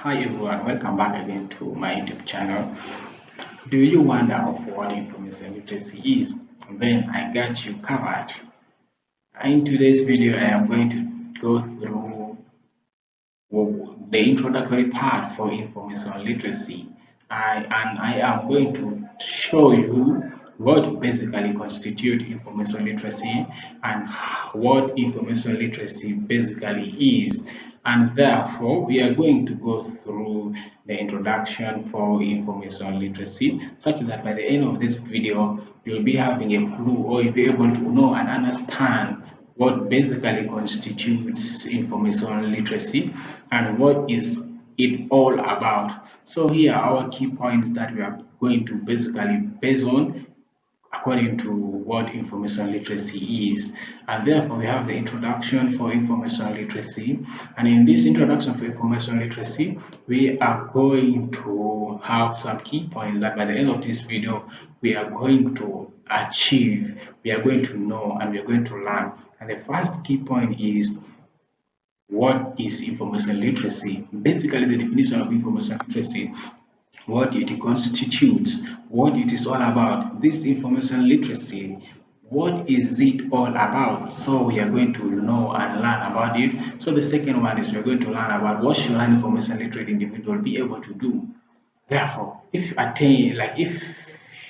Hi everyone, welcome back again to my YouTube channel. Do you wonder of what information literacy is? Then I got you covered. In today's video, I am going to go through the introductory part for information literacy. And I am going to show you what basically constitutes information literacy and what information literacy basically is. And therefore, we are going to go through the introduction for information literacy, such that by the end of this video, you'll be having a clue or you'll be able to know and understand what basically constitutes information literacy and what is it all about. So here are our key points that we are going to basically base on according to what information literacy is. And therefore we have the introduction for information literacy, and in this introduction for information literacy we are going to have some key points that by the end of this video we are going to achieve, we are going to know, and we are going to learn. And the first key point is, what is information literacy? Basically, the definition of information literacy, what it constitutes, what it is all about. This information literacy, what is it all about? So we are going to know and learn about it. So the second one is we are going to learn about what should an information literate individual be able to do. Therefore, if you attain, like if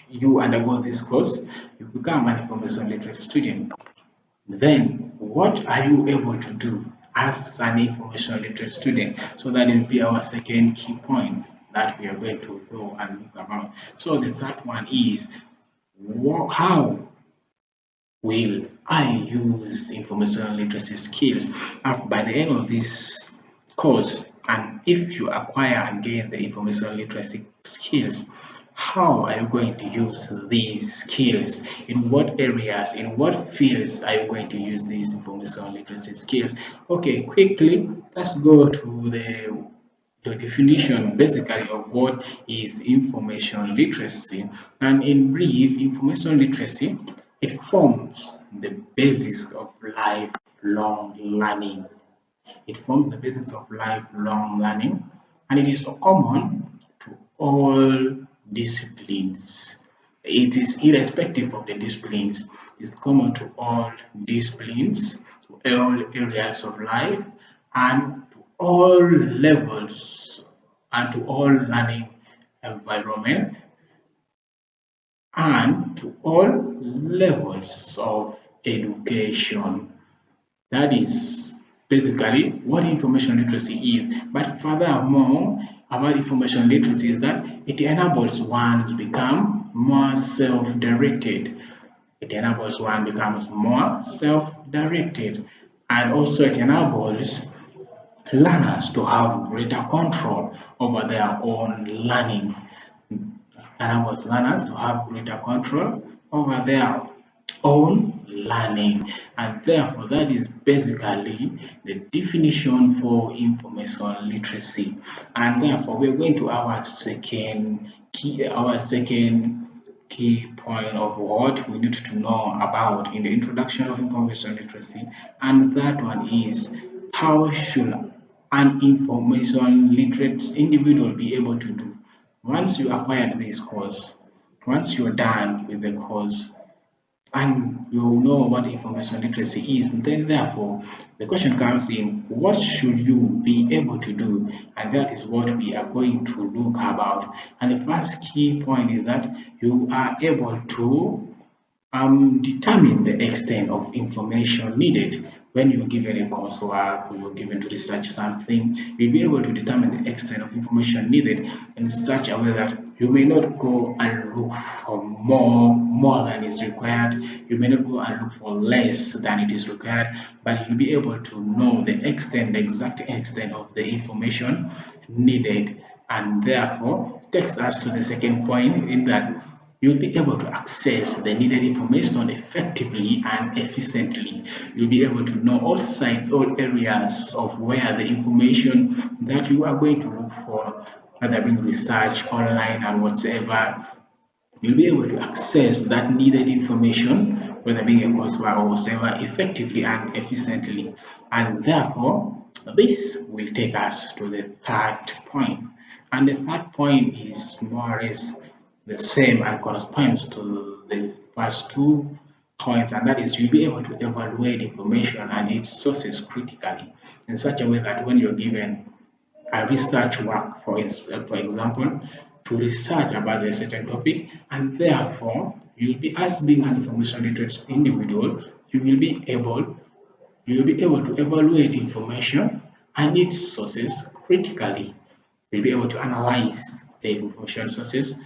you undergo this course, you become an information literate student, then what are you able to do as an information literate student? So that will be our second key point that we are going to go and look about. So the third one is, how will I use information literacy skills by the end of this course? And if you acquire and gain the information literacy skills, how are you going to use these skills? In what areas, in what fields are you going to use these information literacy skills? Okay, quickly, let's go to the definition basically of what is information literacy. And in brief, information literacy, it forms the basis of lifelong learning. It forms the basis of lifelong learning, and it is common to all disciplines. It is irrespective of the disciplines. It's common to all disciplines, to all areas of life, and to all levels, and to all learning environment, and to all levels of education. That is basically what information literacy is. But furthermore, about information literacy is that it enables one to become more self-directed. It enables one becomes more self-directed, and also it enables learners to have greater control over their own learning. Enables learners to have greater control over their own learning, and therefore that is basically the definition for information literacy. And therefore we're going to our second key point of what we need to know about in the introduction of information literacy, and that one is, how should an information literate individual be able to do? Once you acquired this course, once you're done with the course, and you know what information literacy is, then therefore the question comes in, what should you be able to do? And that is what we are going to look about. And the first key point is that you are able to determine the extent of information needed. When you're given a coursework or you're given to research something, you'll be able to determine the extent of information needed in such a way that you may not go and look for more than is required. You may not go and look for less than it is required, but you'll be able to know the extent, the exact extent of the information needed. And therefore takes us to the second point, in that you'll be able to access the needed information effectively and efficiently. You'll be able to know all sides, all areas of where the information that you are going to look for, whether being research online and whatsoever, you'll be able to access that needed information, whether being a coursework or whatever, effectively and efficiently. And therefore, this will take us to the third point. And the third point is more or less the same and corresponds to the first two points, and that is you'll be able to evaluate information and its sources critically in such a way that when you're given a research work, for example, to research about a certain topic, and therefore you'll be, as being an information literate individual, you will be able to evaluate information and its sources critically. You'll be able to analyze the information sources,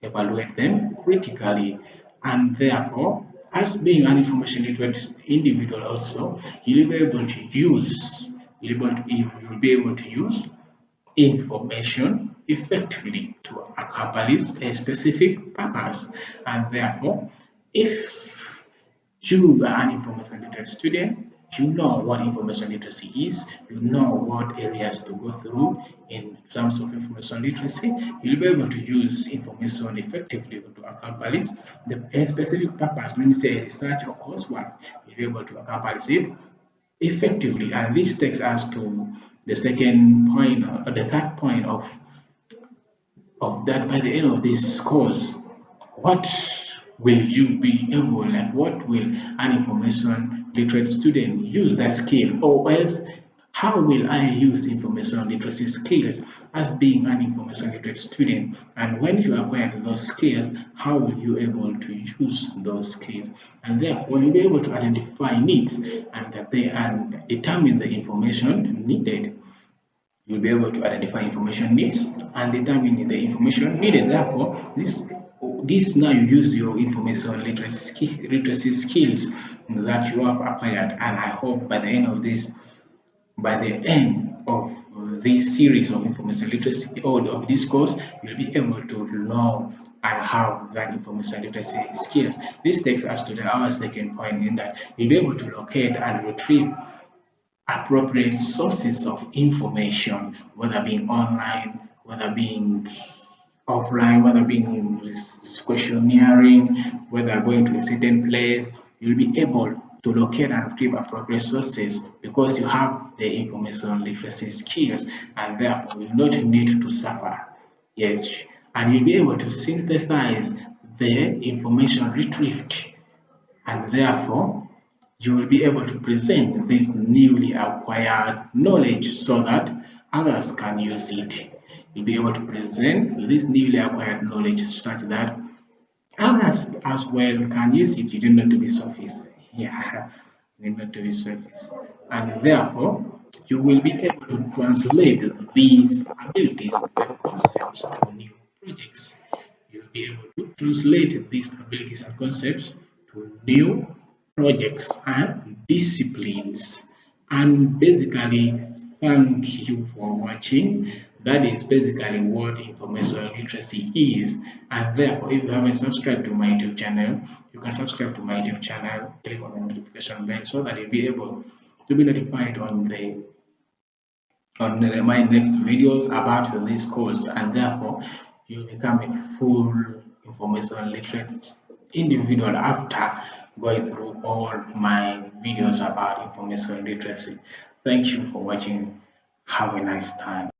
evaluate them critically, and therefore, as being an information literate individual also, you'll be able to use you'll be able to use information effectively to accomplish a specific purpose. And therefore, if you are an information literate student, you know what information literacy is, you know what areas to go through in terms of information literacy, you'll be able to use information effectively to accomplish a specific purpose. Let me say research or coursework, you'll be able to accomplish it effectively. And this takes us to the second point, or the third point of that by the end of this course, what will you be able, like what will an information literate student use that skill, or else how will I use information literacy skills as being an information literate student? And when you acquire those skills, how will you able to use those skills? And therefore you'll be able to identify needs and that they and determine the information needed. You'll be able to identify information needs and determine the information needed. Therefore, this now you use your information literacy skills that you have acquired, and I hope by the end of this series of information literacy or of this course, you'll be able to know and have that information literacy skills. This takes us to our second point, in that you'll be able to locate and retrieve appropriate sources of information, whether being online, whether being offline, whether being questionnaire, whether going to a certain place, you'll be able to locate and retrieve appropriate sources because you have the information literacy skills, and therefore will not need to suffer. Yes, and you'll be able to synthesize the information retrieved, and therefore you will be able to present this newly acquired knowledge so that others can use it. You'll be able to present this newly acquired knowledge such that others as well can use it. You don't need to be surface. Yeah, you don't need to be surface. And therefore, you will be able to translate these abilities and concepts to new projects. You'll be able to translate these abilities and concepts to new projects and disciplines. And basically, thank you for watching. That is basically what information literacy is. And therefore, if you haven't subscribed to my YouTube channel, you can subscribe to my YouTube channel, click on the notification bell so that you'll be able to be notified on my next videos about this course, and therefore you become a full information literate individual after going through all my videos about information literacy. Thank you for watching. Have a nice time.